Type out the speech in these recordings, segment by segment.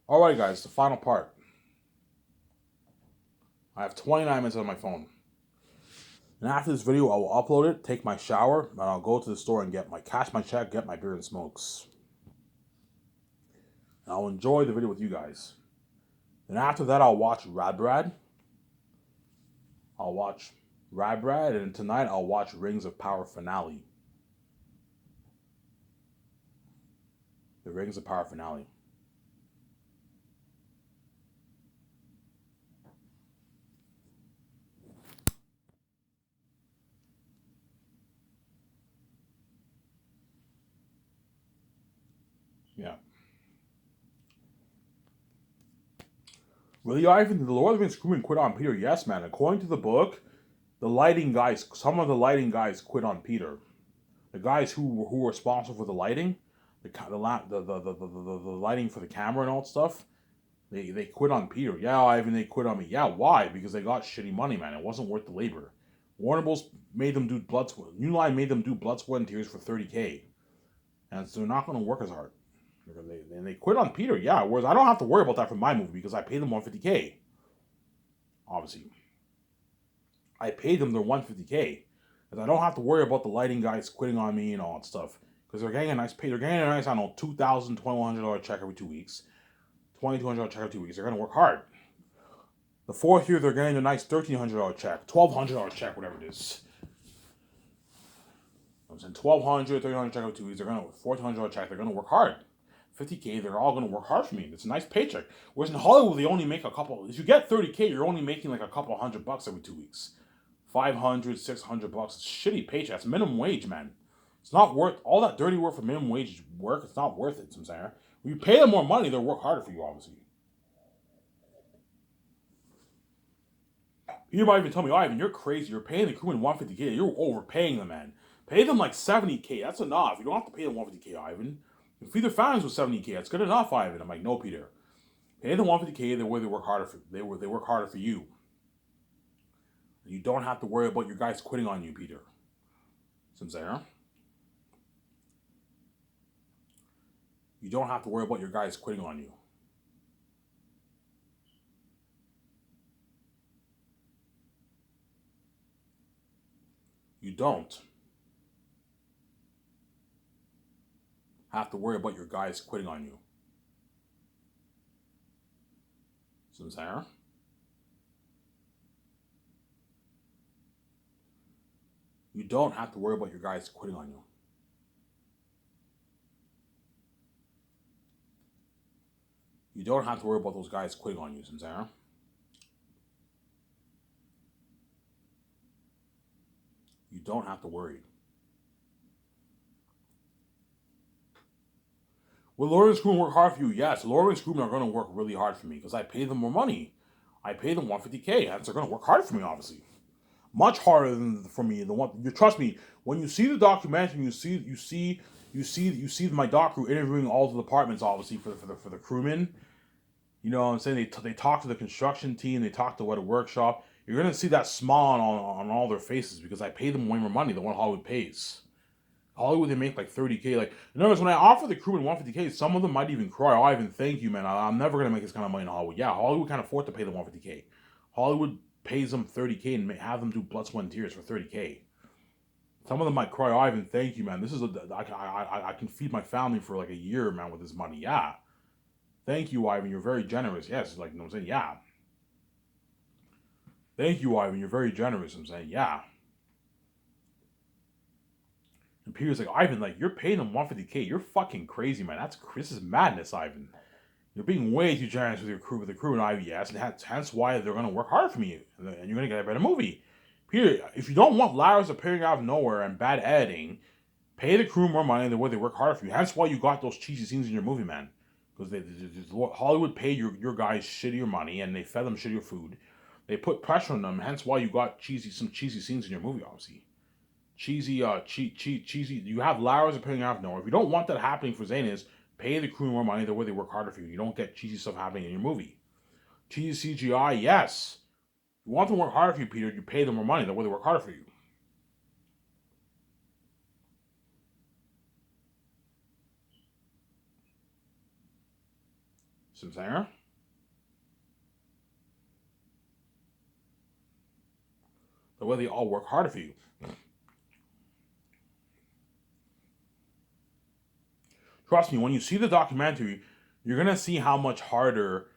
Alright, guys, the final part. I have 29 minutes on my phone. And after this video, I will upload it, take my shower, and I'll go to the store and cash my check, get my beer and smokes. And I'll enjoy the video with you guys. And after that, I'll watch Rabrad. I'll watch Rabrad, and tonight I'll watch Rings of Power finale. The Rings of Power finale. Yeah. Really, Ivan? Did the Lord of the Rings crewman quit on Peter? Yes, man. According to the book, some of the lighting guys quit on Peter. The guys who were responsible for the lighting, the lighting for the camera and all that stuff, they quit on Peter. Yeah, Ivan, they quit on me. Yeah, why? Because they got shitty money, man. It wasn't worth the labor. Warner Bros. Made them do blood sweat. New Line made them do blood, sweat, and tears for 30K, and so they're not going to work as hard. They quit on Peter. Yeah, whereas I don't have to worry about that for my movie because I paid them 150K. Obviously, I paid them their 150K, because I don't have to worry about the lighting guys quitting on me and all that stuff. Because they're getting a nice pay. They're getting a nice, I don't know, $2,000, $2,100 check every 2 weeks. $2,200 check every 2 weeks. They're gonna work hard. The fourth year, they're getting a nice $1,300 check, $1,200 check, whatever it is. I'm saying $1,200, $1,300 check every 2 weeks. They're gonna $1,400 check. They're gonna work hard. 50K, they're all gonna work hard for me. It's a nice paycheck. Whereas in Hollywood, they only make a couple. If you get 30K, you're only making like a couple $100 every 2 weeks. 500, $600. It's shitty paycheck. It's minimum wage, man. It's not worth all that dirty work for minimum wage work. It's not worth it. I'm saying. When you pay them more money, they'll work harder for you, obviously. You might even tell me, oh, Ivan, you're crazy. You're paying the crewman 150K. You're overpaying them, man. Pay them like 70K. That's enough. You don't have to pay them 150K, Ivan. You feed their families with 70K. That's good enough, Ivan. I'm like, no, Peter. Pay them 150K. The way they work harder for they work harder for you. You don't have to worry about your guys quitting on you, Peter. I'm saying. You don't have to worry about your guys quitting on you. You don't have to worry about your guys quitting on you. See what I'm saying? You don't have to worry about your guys quitting on you. You don't have to worry about those guys quitting on you. See what I'm saying? You don't have to worry. Will Lawrence Groom work hard for you? Yes, Lawrence Groom are going to work really hard for me because I pay them more money. I pay them 150K, and they're going to work hard for me, obviously. Much harder than for me. The one you trust me when you see the documentary, you see my doc crew interviewing all the departments, obviously for the crewmen. You know what I'm saying? They talk to the construction team, they talk to what a workshop. You're gonna see that smile on all their faces because I pay them way more money than what Hollywood pays. Hollywood they make like 30K. Like in other words, when I offer the crewman 150K, some of them might even cry. Oh, Ivan, thank you, man. I'm never gonna make this kind of money in Hollywood. Yeah, Hollywood can't afford to pay them 150K. Hollywood pays them 30K and have them do blood, sweat, and tears for 30K. Some of them might cry, oh, Ivan, thank you, man. I can feed my family for like a year, man, with this money. Yeah, thank you, Ivan. You're very generous. Yes, like you know what I'm saying. Yeah, thank you, Ivan. You're very generous. I'm saying, yeah. And Peter's like, Ivan, like you're paying them 150K. You're fucking crazy, man. This is madness, Ivan. You're being way too generous with the crew and Ivy, yes, and hence why they're gonna work hard for you, and you're gonna get a better movie. Peter, if you don't want Lars appearing out of nowhere and bad editing, pay the crew more money the way they work hard for you. Hence why you got those cheesy scenes in your movie, man. Because Hollywood paid your guys shittier money and they fed them shittier food. They put pressure on them. Hence why you got some cheesy scenes in your movie, obviously. Cheesy. You have Lars appearing out of nowhere. If you don't want that happening for Zanis, pay the crew more money the way they work harder for you. You don't get cheesy stuff happening in your movie. Cheesy CGI, yes. You want them to work harder for you, Peter. You pay them more money the way they work harder for you. See what I'm saying? The way they all work harder for you. Trust me, when you see the documentary, you're gonna see how much harder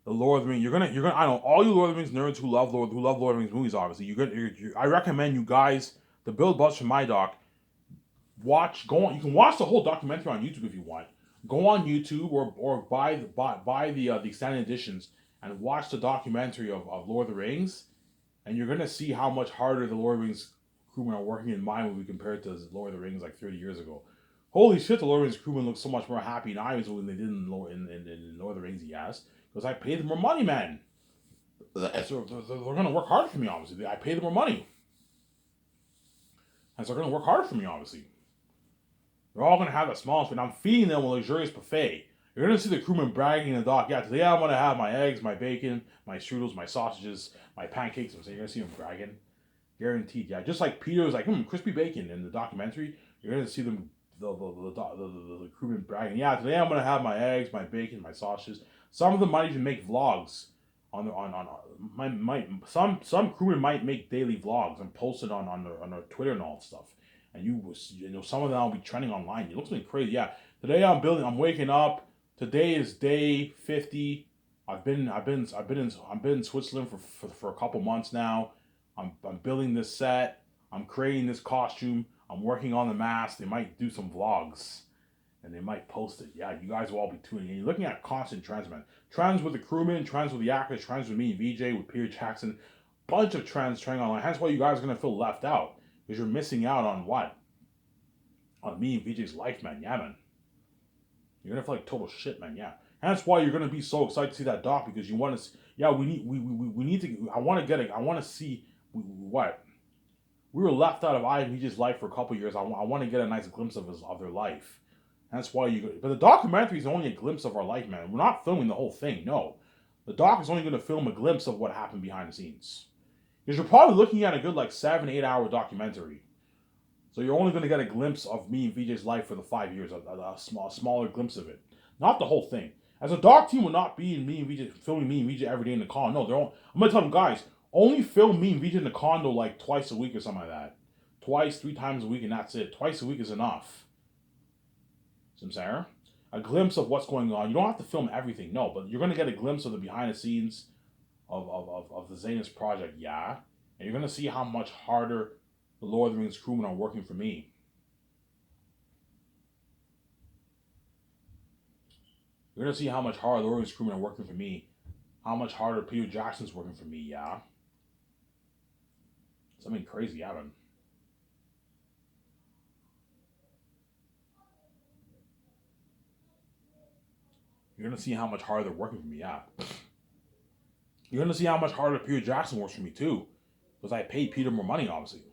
the Lord of the Rings. You're gonna. I know all you Lord of the Rings nerds who love Lord of the Rings movies. Obviously, I recommend you guys to build buzz from my doc. Go on. You can watch the whole documentary on YouTube if you want. Go on YouTube or buy the extended editions and watch the documentary of Lord of the Rings, and you're gonna see how much harder the Lord of the Rings crewmen are working in my movie compared to Lord of the Rings like 30 years ago. Holy shit, the Lord of the Rings crewmen look so much more happy in Ivan's than they did in Lord of the Rings, yes. Because I paid them more money, man. So they're going to work harder for me, obviously. I pay them more money. And so they're going to work harder for me, obviously. They're all going to have a small spoon. I'm feeding them a luxurious buffet. You're going to see the crewmen bragging in the dock. Yeah, today I'm going to have my eggs, my bacon, my strudels, my sausages, my pancakes. So you're going to see them bragging. Guaranteed, yeah. Just like Peter was like, crispy bacon in the documentary. You're going to see them the crewmen bragging, yeah, today I'm gonna have my eggs, my bacon, my sausages. Some of them might even make vlogs some crewmen might make daily vlogs and post it on their Twitter and all that stuff. And you know some of them will be trending online. It looks like crazy. Yeah, today I'm waking up. Today is day 50. I've been in Switzerland for a couple months now. I'm building this set. I'm creating this costume. I'm working on the mask. They might do some vlogs, and they might post it. Yeah, you guys will all be tuning in. You're looking at constant trends, man. Trends with the crewmen, trends with the actors, trends with me and VJ, with Peter Jackson. Bunch of trends trending online. Hence why you guys are going to feel left out. Because you're missing out on what? On me and VJ's life, man. Yeah, man. You're going to feel like total shit, man. Yeah. Hence why you're going to be so excited to see that doc. Because you want to... Yeah, we need to... I want to see... What? We were left out of IMVJ's life for a couple years. I want to get a nice glimpse of their life. That's why but the documentary is only a glimpse of our life, man. We're not filming the whole thing, no. The doc is only going to film a glimpse of what happened behind the scenes. Because you're probably looking at a good 7-8 hour documentary. So you're only going to get a glimpse of me and VJ's life for the 5 years, a smaller glimpse of it. Not the whole thing. As a doc team will not be filming me and VJ every day in the condo. No, I'm going to tell them, guys, only film me and VJ in the condo twice a week or something like that. 3 times a week, and that's it. Twice a week is enough. See what I'm saying? A glimpse of what's going on. You don't have to film everything, no, but you're going to get a glimpse of the behind the scenes of the Zanus project, yeah. And you're going to see how much harder the Lord of the Rings crewmen are working for me. You're going to see how much harder the Lord of the Rings crewmen are working for me. How much harder Peter Jackson's working for me, yeah. Something crazy happened. You're going to see how much harder they're working for me, yeah. You're going to see how much harder Peter Jackson works for me, too. Because I paid Peter more money, obviously.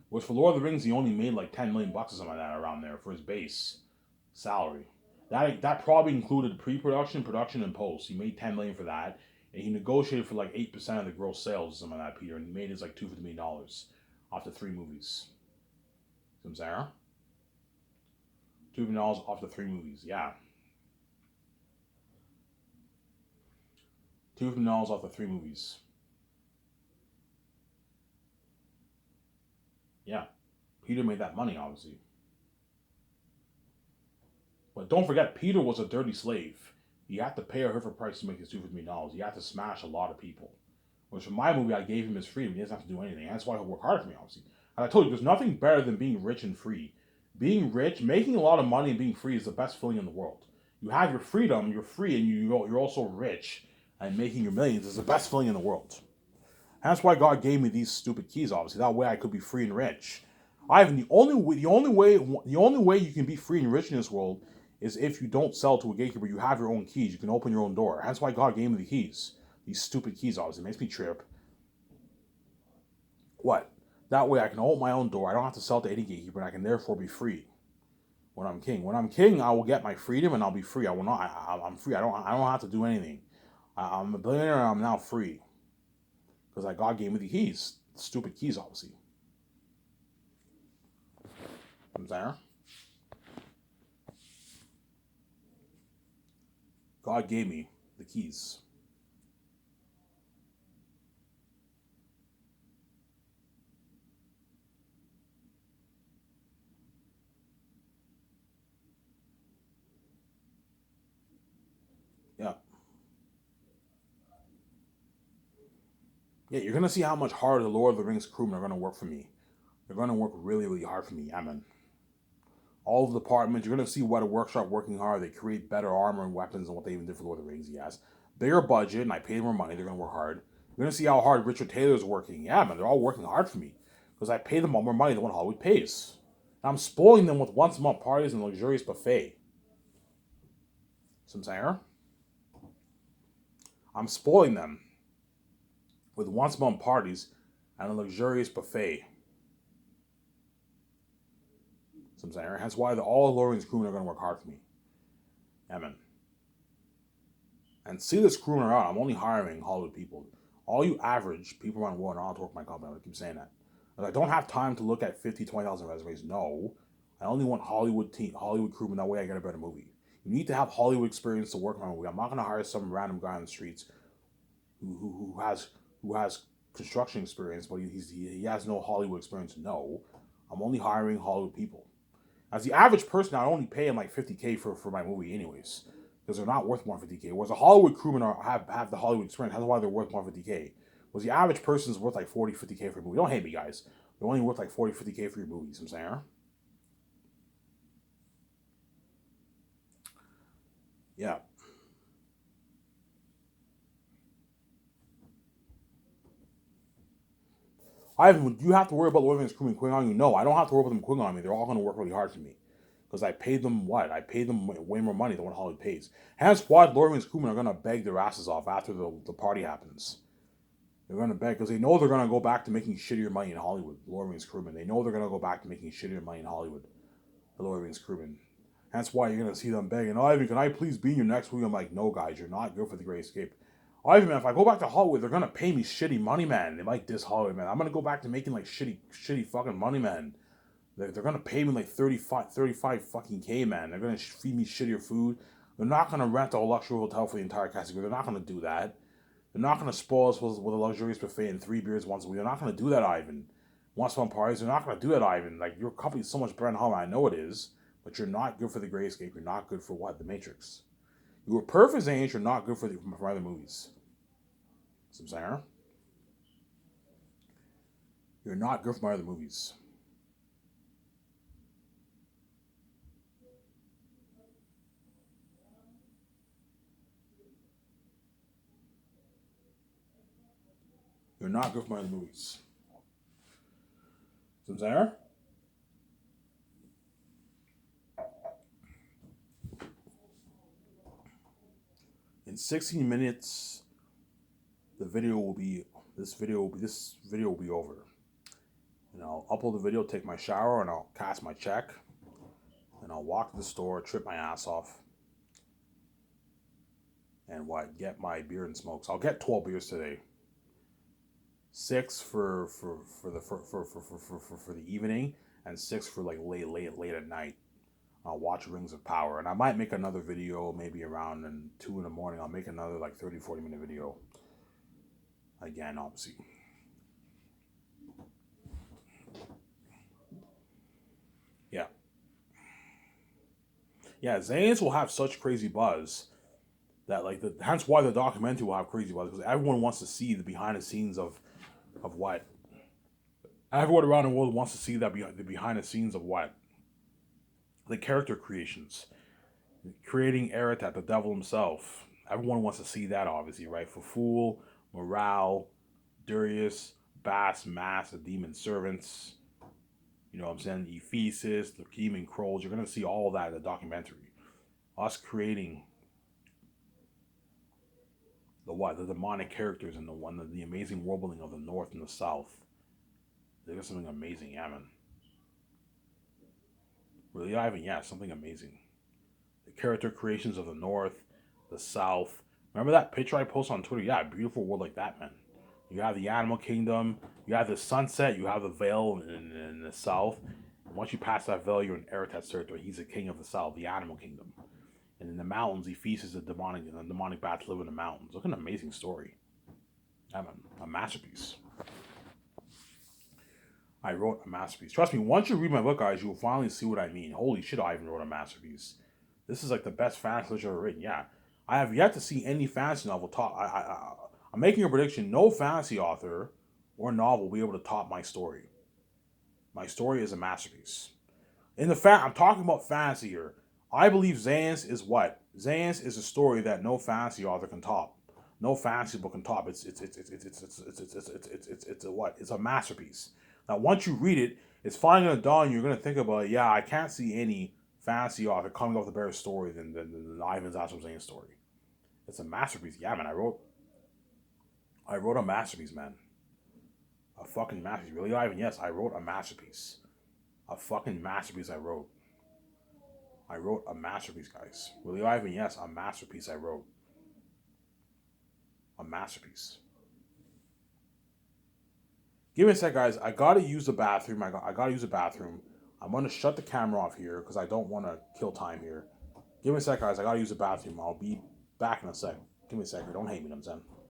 Which for Lord of the Rings, he only made $10 million or something like that around there for his base salary. That probably included pre-production, production, and post. He made $10 million for that. And he negotiated for 8% of the gross sales or something like that, Peter. And he made his $250 million off the 3 movies. See what I'm saying? $2 million off the 3 movies, yeah. $250 million off the 3 movies. Yeah. Peter made that money, obviously. But don't forget, Peter was a dirty slave. He had to pay a heifer price to make his $250 million. He had to smash a lot of people. Which for my movie, I gave him his freedom. He doesn't have to do anything. That's why he'll work hard for me, obviously. And I told you, there's nothing better than being rich and free. Being rich, making a lot of money and being free is the best feeling in the world. You have your freedom, you're free, and you're also rich. And making your millions is the best feeling in the world. That's why God gave me these stupid keys, obviously. That way I could be free and rich. Ivan, the only way you can be free and rich in this world is if you don't sell to a gatekeeper. You have your own keys. You can open your own door. That's why God gave me the keys. These stupid keys, obviously. It makes me trip. What? That way I can open my own door. I don't have to sell to any gatekeeper, and I can therefore be free. When I'm king. When I'm king, I will get my freedom and I'll be free. I'm free. I don't have to do anything. I'm a billionaire and I'm now free. Because God gave me the keys. Stupid keys, obviously. I'm there. God gave me the keys. Yeah. Yeah, you're gonna see how much harder the Lord of the Rings crewmen are gonna work for me. They're gonna work really, really hard for me. Yeah, man. All the departments, you're gonna see what a workshop working hard. They create better armor and weapons than what they even did for Lord of the Rings. Yes, bigger budget, and I paid more money. They're gonna work hard. You're gonna see how hard Richard Taylor's working. Yeah, man, they're all working hard for me because I pay them all more money than what Hollywood pays. And I'm spoiling them with once a month parties and a luxurious buffet. Some saying, I'm spoiling them with once a month parties and a luxurious buffet. Some saying, hence why all Lawrence crewmen are gonna work hard for me. Yeah, man. And see this crewman out. I'm only hiring Hollywood people. All you average people around the world are not to work for my company. I keep saying that. Like, I don't have time to look at 50, 20,000 resumes. No. I only want Hollywood crewmen. That way I get a better movie. You need to have Hollywood experience to work on my movie. I'm not going to hire some random guy on the streets who has construction experience, but he has no Hollywood experience. No. I'm only hiring Hollywood people. As the average person, I only pay him like $50K for my movie anyways, because they're not worth 150K. Whereas the Hollywood crewmen have the Hollywood experience. That's why they're worth 150K. Whereas the average person's worth like 40, 50K for a movie. Don't hate me, guys. They're only worth like 40, 50K for your movies. I'm saying, yeah. You have to worry about Lord of the Rings crewmen quitting on you. No, I don't have to worry about them quitting on me. They're all going to work really hard for me. Because I paid them what? I paid them way more money than what Hollywood pays. Hence why Lord of the Rings crewmen are going to beg their asses off after the party happens. They're going to beg because they know they're going to go back to making shittier money in Hollywood. Lord of the Rings crewmen. They know they're going to go back to making shittier money in Hollywood. The Lord of the Rings crewmen. That's why you're going to see them begging, Ivan, can I please be in your next movie? I'm like, no, guys, you're not good for the Great Escape. Ivan, man, if I go back to Hollywood, they're going to pay me shitty money, man. They might diss Hollywood, man. I'm going to go back to making like shitty fucking money, man. They're going to pay me like 35 fucking K, man. They're going to feed me shittier food. They're not going to rent a luxury hotel for the entire cast. They're not going to do that. They're not going to spoil us with a luxurious buffet and 3 beers once a week. They're not going to do that, Ivan. Once upon parties, they're not going to do that, Ivan. Like, your company's so much better than Hollywood. I know it is, but you're not good for the Great Escape. You're not good for what? The Matrix. You were perfect, Zayn. You're not good for other movies. Some saying, you're not good for my other movies. You're not good for my other movies. Some saying, in 16 minutes, the video will be this video will be over. And I'll upload the video, take my shower, and I'll cash my check. And I'll walk to the store, trip my ass off, and get my beer and smokes. I'll get 12 beers today. 6 for the evening, and 6 for like late at night. I'll watch Rings of Power, and I might make another video maybe around 2 in the morning. I'll make another like 30-40 minute video. Again, obviously. Yeah. Yeah, Zane's will have such crazy buzz that hence why the documentary will have crazy buzz, because everyone wants to see the behind the scenes of what everyone around the world wants to see, that the behind the scenes of what the character creations, creating Aratat, the devil himself. Everyone wants to see that, obviously, right? For Fool, Morale, Darius, Bass, Mass, the demon servants. You know what I'm saying? Ephesus, the Keem Krolls. You're gonna see all that in the documentary. Us creating the demonic characters and the amazing world building of the North and the South. There's something amazing, yeah, man. Really, Ivan, yeah, something amazing. The character creations of the North, the South. Remember that picture I posted on Twitter? Yeah, beautiful world like that, man. You have the animal kingdom, you have the sunset, you have the veil in the south. And once you pass that veil, you're in Aratat's territory. He's the king of the south, the animal kingdom. And in the mountains, he feasts the demonic, and the demonic bats live in the mountains. Look at an amazing story. Yeah, man, a masterpiece. I wrote a masterpiece. Trust me, once you read my book, guys, you will finally see what I mean. Holy shit, I even wrote a masterpiece. This is like the best fantasy literature ever written. Yeah, I have yet to see any fantasy novel top. I'm making a prediction. No fantasy author or novel will be able to top my story. My story is a masterpiece. In the fact, I'm talking about fantasy here. I believe Xanth is what? Xanth is a story that no fantasy author can top. No fantasy book can top. It's a what? It's a masterpiece. Now, once you read it, it's finally gonna dawn. You're gonna think about it. Yeah, I can't see any fantasy author coming up with a better story than Ivan Zastrow Xanth story. It's a masterpiece. Yeah, man. I wrote a masterpiece, man. A fucking masterpiece. Really, Ivan? Yes, I wrote a masterpiece. A fucking masterpiece I wrote. I wrote a masterpiece, guys. Really, Ivan? Yes, a masterpiece I wrote. A masterpiece. Give me a sec, guys. I gotta use the bathroom. I gotta use the bathroom. I'm gonna shut the camera off here because I don't want to kill time here. Give me a sec, guys. I gotta use the bathroom. I'll be back in a sec. Give me a sec. Don't hate me, I'm saying.